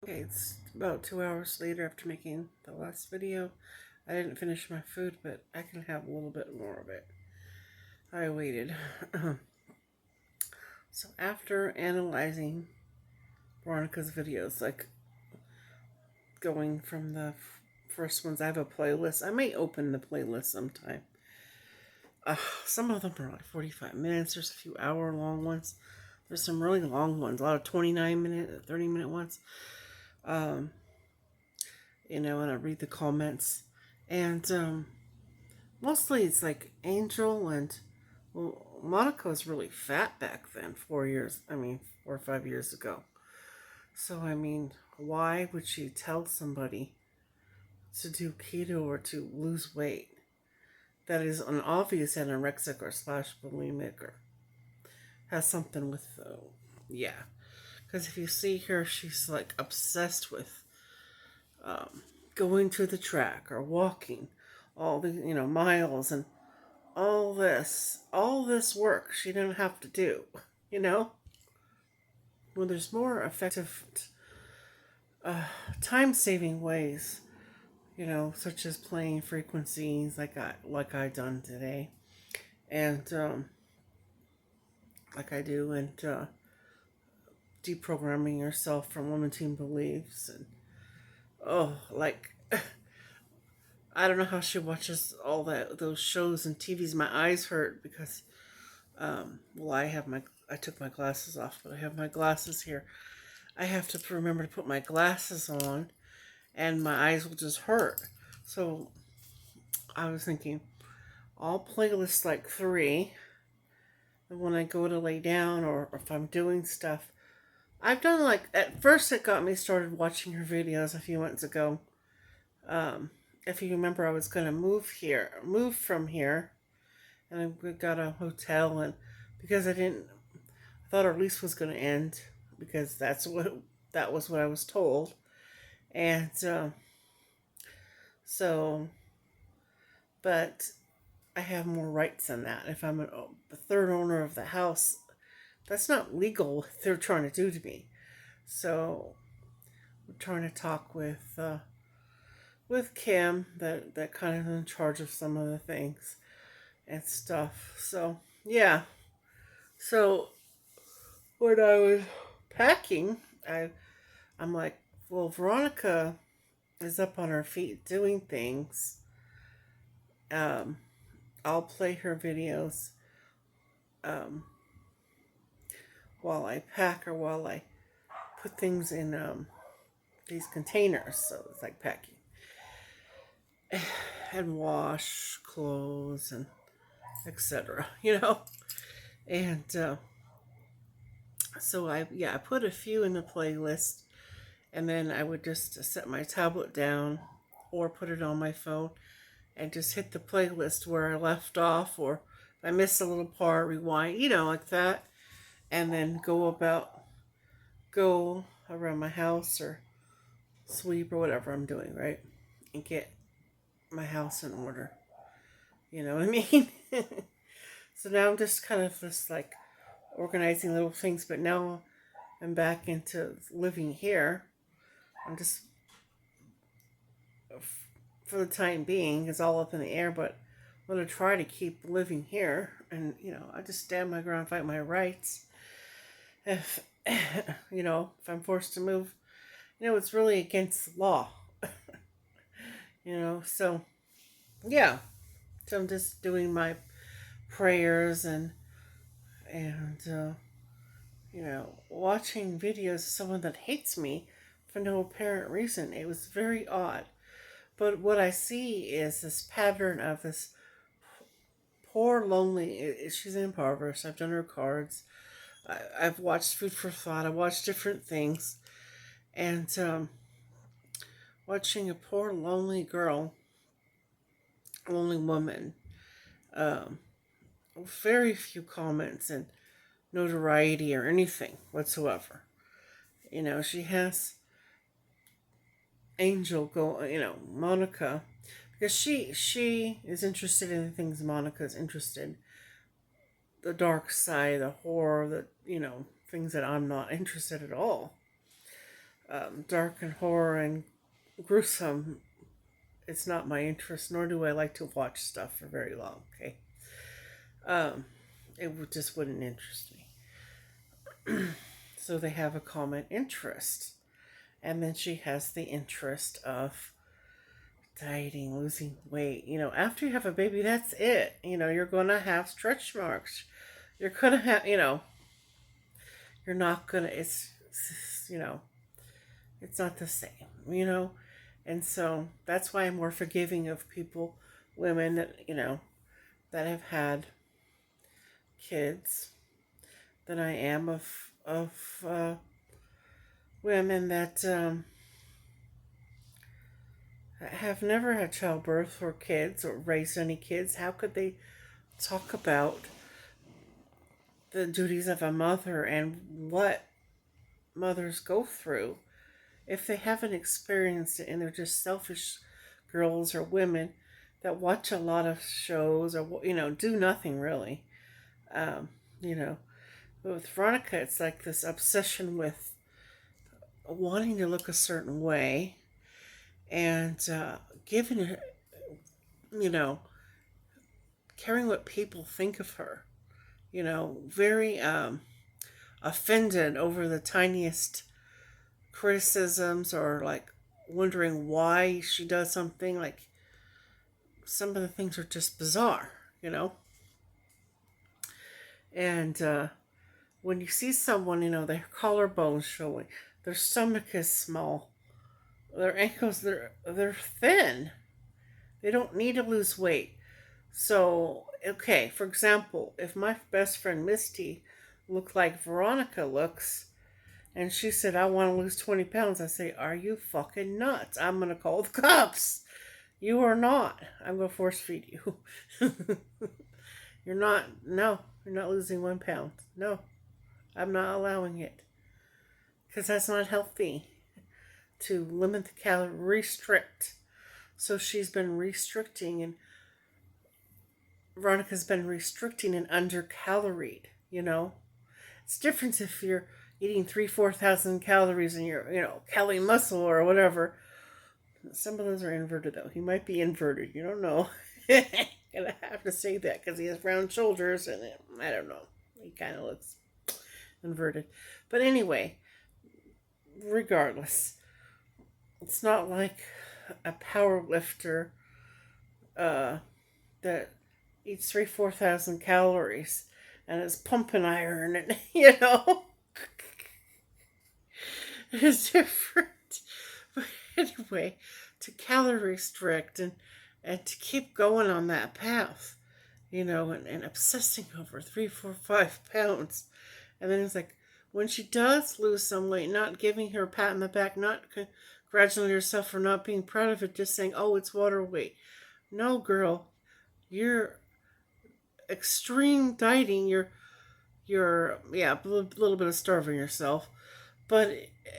Okay, it's about 2 hours later after making the last video. I didn't finish my food, but I can have a little bit more of it. I waited. So after analyzing Veronica's videos, like going from the first ones, I have a playlist. I may open the playlist sometime. Some of them are like 45 minutes. There's a few hour-long ones. There's some really long ones. A lot of 29-minute, 30-minute ones. Um, and I read the comments. And mostly it's like Angel and, well, Monica was really fat back then, 4 or 5 years ago. So, why would she tell somebody to do keto or to lose weight? That is an obvious anorexic or slash bulimic or has something with, yeah. Because if you see her, she's like obsessed with um, going to the track or walking all the, miles and all this work she didn't have to do, you know? When there's more effective time saving ways, such as playing frequencies like I done today, and like I do, and deprogramming yourself from limiting beliefs, and like I don't know how she watches all those shows and TVs. My eyes hurt because well, I took my glasses off, but I have my glasses here. I have to remember to put my glasses on, and my eyes will just hurt. So I was thinking, I'll playlist like three, and when I go to lay down or if I'm doing stuff, I've done like at first it got me started watching her videos a few months ago. Um, if you remember, I was gonna move from here, and I got a hotel, and because I thought our lease was gonna end because that was what I was told, and so, but I have more rights than that. If I'm a third owner of the house, that's not legal what they're trying to do to me. So we're trying to talk with Kim, that kind of in charge of some of the things and stuff. So yeah. So when I was packing, I'm like, well, Veronica is up on her feet doing things. Um, I'll play her videos um, while I pack or while I put things in these containers. So it's like packing and wash clothes and etc. And so I put a few in the playlist, and then I would just set my tablet down or put it on my phone and just hit the playlist where I left off, or if I missed a little part, rewind, like that, and then go around my house or sweep or whatever I'm doing, right? And get my house in order. You know what I mean? So now I'm just kind of just like organizing little things, but now I'm back into living here. I'm just, for the time being, it's all up in the air, but I'm going to try to keep living here. And, I just stand my ground, fight my rights. If, if I'm forced to move, it's really against the law. So yeah. So I'm just doing my prayers and watching videos of someone that hates me for no apparent reason. It was very odd. But what I see is this pattern of this poor, lonely. She's impoverished. I've done her cards. I've watched Food for Thought. I watched different things, and watching a poor, lonely girl, lonely woman, um, very few comments and notoriety or anything whatsoever. She has Angel go, Monica, because she is interested in the things Monica's interested, the dark side, the horror, the things that I'm not interested at all. dark and horror and gruesome, it's not my interest, nor do I like to watch stuff for very long, okay? Um, just wouldn't interest me. So they have a common interest. And then she has the interest of dieting, losing weight. After you have a baby, that's it. You're going to have stretch marks. You're going to have, you're not going to, it's not the same. And so that's why I'm more forgiving of people, women that have had kids than I am of women that have never had childbirth or kids or raised any kids. How could they talk about the duties of a mother and what mothers go through if they haven't experienced it and they're just selfish girls or women that watch a lot of shows or do nothing really. um, you know but with Veronica, it's like this obsession with wanting to look a certain way and giving her, you know caring what people think of her, very offended over the tiniest criticisms, or like wondering why she does something. Like, some of the things are just bizarre, you know? And when you see someone, their collarbones showing, their stomach is small, their ankles, they're thin. They don't need to lose weight. So, okay, for example, if my best friend Misty looked like Veronica looks, and she said, I want to lose 20 pounds, I say, are you fucking nuts? I'm going to call the cops. You are not. I'm going to force feed you. You're not, no, you're not losing 1 pound. No, I'm not allowing it. Because that's not healthy to limit the calorie, restrict. So she's been restricting, and Veronica's been restricting and under-caloried, It's different if you're eating 4,000 calories and you're, calorie muscle or whatever. Some of those are inverted, though. He might be inverted. You don't know. Gonna have to say that because he has round shoulders and I don't know. He kind of looks inverted. But anyway, regardless, it's not like a power lifter that eats 4,000 calories and is pumping iron and, it's different. But anyway, to calorie restrict and to keep going on that path, and obsessing over 3, 4, 5 pounds. And then it's like, when she does lose some weight, not giving her a pat on the back, not congratulating herself for not being proud of it, just saying, oh, it's water weight. No, girl, you're extreme dieting. You're a little bit of starving yourself, but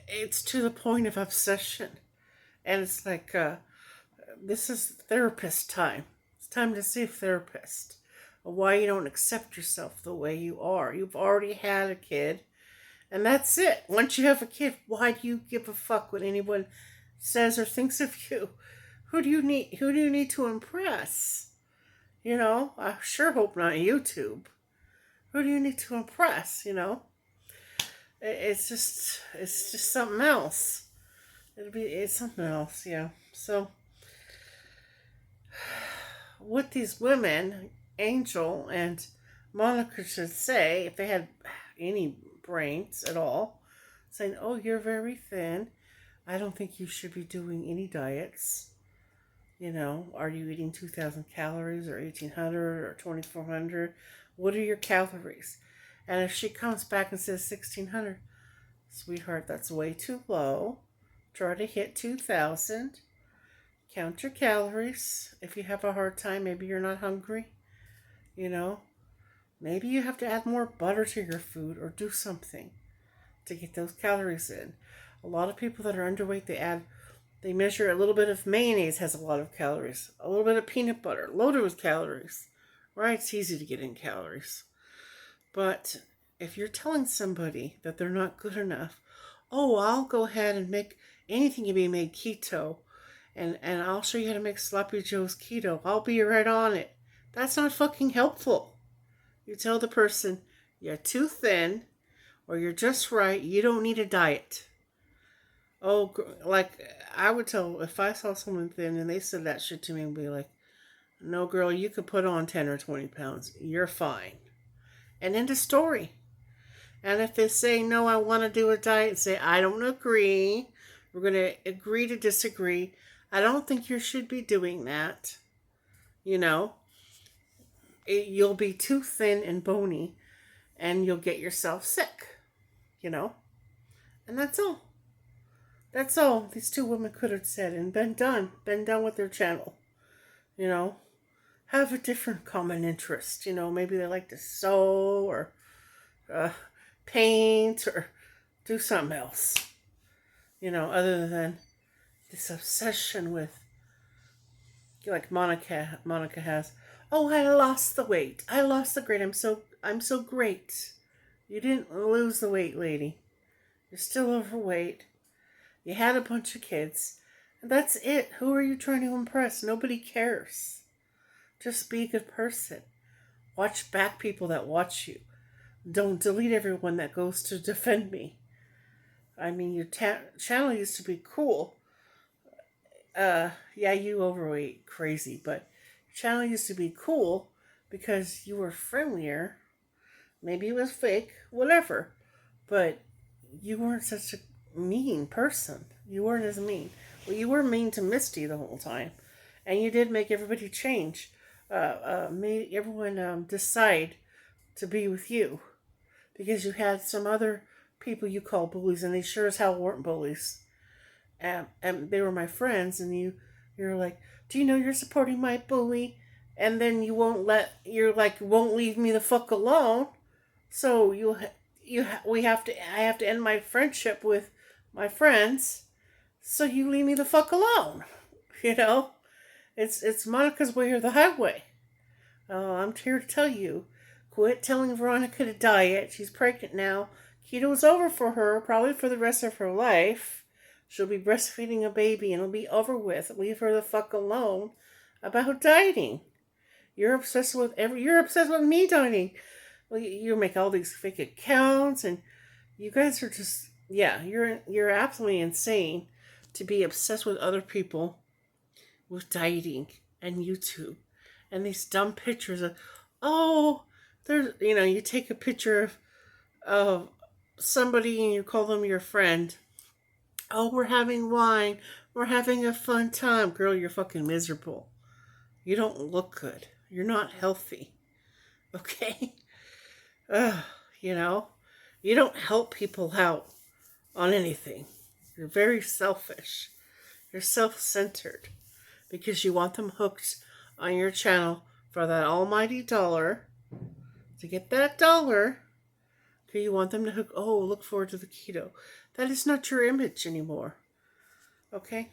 it's to the point of obsession. And it's like, this is therapist time. It's time to see a therapist. Why you don't accept yourself the way you are. You've already had a kid, and that's it. Once you have a kid, why do you give a fuck what anyone says or thinks of you? Who do you need to impress? I sure hope not YouTube. Who do you need to impress? It's just something else. It's something else, yeah. So, what these women, Angel and Monica, should say, if they had any brains at all, saying, oh, you're very thin. I don't think you should be doing any diets. Are you eating 2,000 calories or 1,800 or 2,400? What are your calories? And if she comes back and says 1,600, sweetheart, that's way too low. Try to hit 2,000. Count your calories. If you have a hard time, maybe you're not hungry. Maybe you have to add more butter to your food or do something to get those calories in. A lot of people that are underweight, they measure a little bit of mayonnaise has a lot of calories. A little bit of peanut butter, loaded with calories. Right? It's easy to get in calories. But if you're telling somebody that they're not good enough, oh, I'll go ahead and make anything can be made keto. And I'll show you how to make Sloppy Joe's keto. I'll be right on it. That's not fucking helpful. You tell the person you're too thin or you're just right. You don't need a diet. Oh, like I would tell if I saw someone thin and they said that shit to me, I'd be like, no, girl, you could put on 10 or 20 pounds. You're fine. And end of story. And if they say, no, I want to do a diet, say, I don't agree. We're going to agree to disagree. I don't think you should be doing that. You know, you'll be too thin and bony and you'll get yourself sick. You know, and that's all. That's all these two women could have said and been done. Been done with their channel. You know, have a different common interest. You know, maybe they like to sew or paint or do something else. You know, other than this obsession with, like Monica has. Oh, I lost the weight. I lost the weight. I'm so great. You didn't lose the weight, lady. You're still overweight. You had a bunch of kids. And that's it. Who are you trying to impress? Nobody cares. Just be a good person. Watch back people that watch you. Don't delete everyone that goes to defend me. I mean, your channel used to be cool. Yeah, you overweight crazy, but your channel used to be cool because you were friendlier. Maybe it was fake, whatever. But you weren't such a mean person. You weren't as mean. Well, you were mean to Misty the whole time. And you did make everybody change. Made everyone decide to be with you. Because you had some other people you called bullies, and they sure as hell weren't bullies. And they were my friends, and you're like, do you know you're supporting my bully? And then you're like, won't leave me the fuck alone. So I have to end my friendship with my friends. So you leave me the fuck alone. You know, it's Monica's way or the highway. I'm here to tell you, quit telling Veronica to diet. She's pregnant now. Keto's over for her, probably for the rest of her life. She'll be breastfeeding a baby and it'll be over with. Leave her the fuck alone about dieting. You're obsessed with me dieting. Well, you make all these fake accounts and you guys are just, yeah, you're absolutely insane to be obsessed with other people with dieting and YouTube and these dumb pictures of, oh, there's, you take a picture of somebody and you call them your friend. Oh, we're having wine. We're having a fun time. Girl, you're fucking miserable. You don't look good. You're not healthy. Okay? You don't help people out on anything. You're very selfish. You're self-centered because you want them hooked on your channel for that almighty dollar. To get that dollar, okay, you want them to hook, oh, look forward to the keto. That is not your image anymore. Okay?